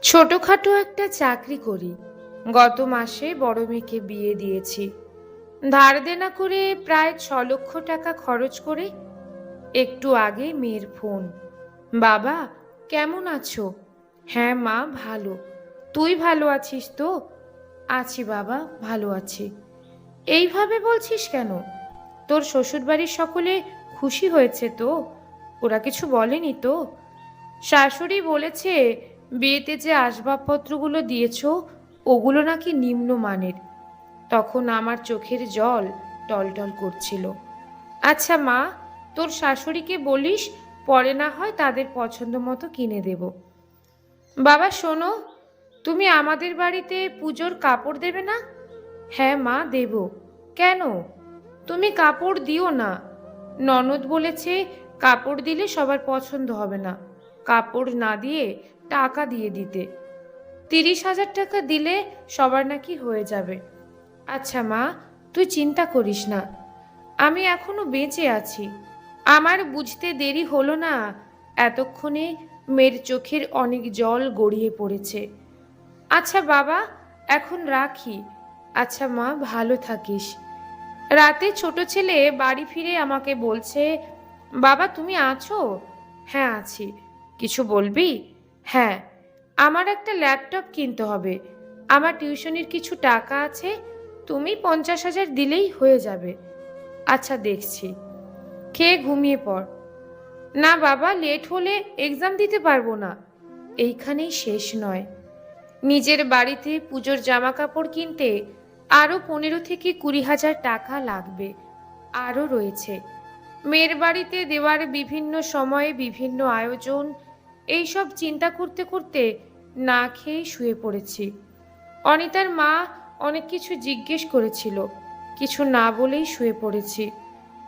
ছোটখাটো একটা চাকরি করি। গত মাসে বড় মেয়েকে বিয়ে দিয়েছি। ধার দেনা করে প্রায় 6 লক্ষ টাকা খরচ করে একটু আগে মেয়ের ফোন। বাবা, কেমন আছো? হ্যাঁ মা, ভালো। তুই ভালো আছিস তো? আছি বাবা, ভালো আছি। এইভাবে বলছিস কেন? তোর শ্বশুরবাড়ির সকলে খুশি হয়েছে তো? ওরা কিছু বলেনি তো? শাশুড়ি বলেছে বিয়েতে যে আসবাবপত্রগুলো দিয়েছো ওগুলো নাকি নিম্নমানের। তখন আমার চোখের জল টলটল করছিল। আচ্ছা মা, তোর শাশুড়িকে বলিস পরে না হয় তাদের পছন্দ মতো কিনে দেব। বাবা শোনো, তুমি আমাদের বাড়িতে পুজোর কাপড় দেবে না? হ্যাঁ মা, দেব। কেন? তুমি কাপড় দিও না। ননদ বলেছে কাপড় দিলে সবার পছন্দ হবে না, কাপড় না দিয়ে টাকা দিয়ে দিতে। 30,000 টাকা দিলে সবার নাকি হয়ে যাবে। আচ্ছা মা, তুই চিন্তা করিস না, আমি এখনো বেঁচে আছি। আমার বুঝতে দেরি হলো না, এতক্ষণে মেয়ের চোখের অনেক জল গড়িয়ে পড়েছে। আচ্ছা বাবা, এখন রাখি। আচ্ছা মা, ভালো থাকিস। রাতে ছোট ছেলে বাড়ি ফিরে আমাকে বলছে, বাবা তুমি আছো? হ্যাঁ আছি। কিছু বলবি? হ্যাঁ, আমার একটা ল্যাপটপ কিনতে হবে। আমার টিউশনির কিছু টাকা আছে, তুমি 50,000 দিলেই হয়ে যাবে। আচ্ছা দেখছি। খেয়ে ঘুমিয়ে পড়। না বাবা, লেট হলে এক্সাম দিতে পারবো না। এইখানেই শেষ নয়, নিজের বাড়িতে পুজোর জামা কাপড় কিনতে আরও 15 থেকে 20,000 টাকা লাগবে। আরও রয়েছে মেয়ের বাড়িতে দেওয়ার বিভিন্ন সময়ে বিভিন্ন আয়োজন। এইসব চিন্তা করতে করতে না খেয়ে শুয়ে পড়েছি। অনিতার মা অনেক কিছু জিজ্ঞেস করেছিল, কিছু না বলেই শুয়ে পড়েছি।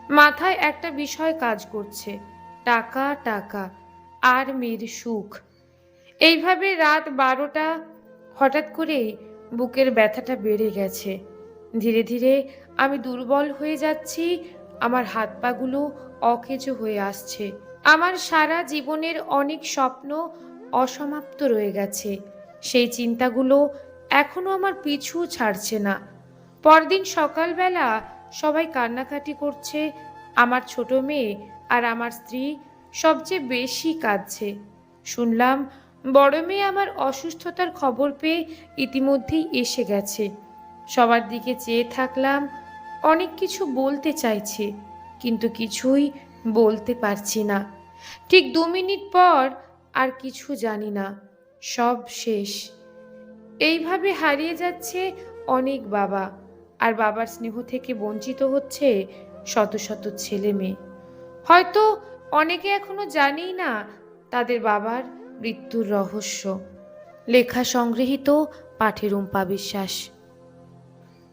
মাথায় একটা বিষয় কাজ করছে, টাকা টাকা আর মেয়ের সুখ। এইভাবে রাত 12টা। হঠাৎ করেই বুকের ব্যথাটা বেড়ে গেছে। ধীরে ধীরে আমি দুর্বল হয়ে যাচ্ছি, আমার হাত পাগুলো অকেজো হয়ে আসছে। আমার সারা জীবনের অনেক স্বপ্ন অসমাপ্ত রয়ে গেছে, সেই চিন্তাগুলো এখনো আমার পিছু ছাড়ছে না। পরদিন সকালবেলা সবাই কান্নাকাটি করছে। আমার ছোট মেয়ে আর আমার স্ত্রী সবচেয়ে বেশি কাঁদছে। শুনলাম বড় মেয়ে আমার অসুস্থতার খবর পেয়ে ইতিমধ্যেই এসে গেছে। সবার দিকে চেয়ে থাকলাম, অনেক কিছু বলতে চাইছে কিন্তু কিছুই বলতে পারছি না। ঠিক 2 মিনিট পর আর কিছু জানি না, সব শেষ। এইভাবে হারিয়ে যাচ্ছে অনেক বাবা, আর বাবার স্নেহ থেকে বঞ্চিত হচ্ছে শত শত ছেলে মেয়ে। হয়তো অনেকে এখনো জানেই না তাদের বাবার মৃত্যুর রহস্য। লেখা সংগৃহীত, পাঠে রুম্পা বিশ্বাস।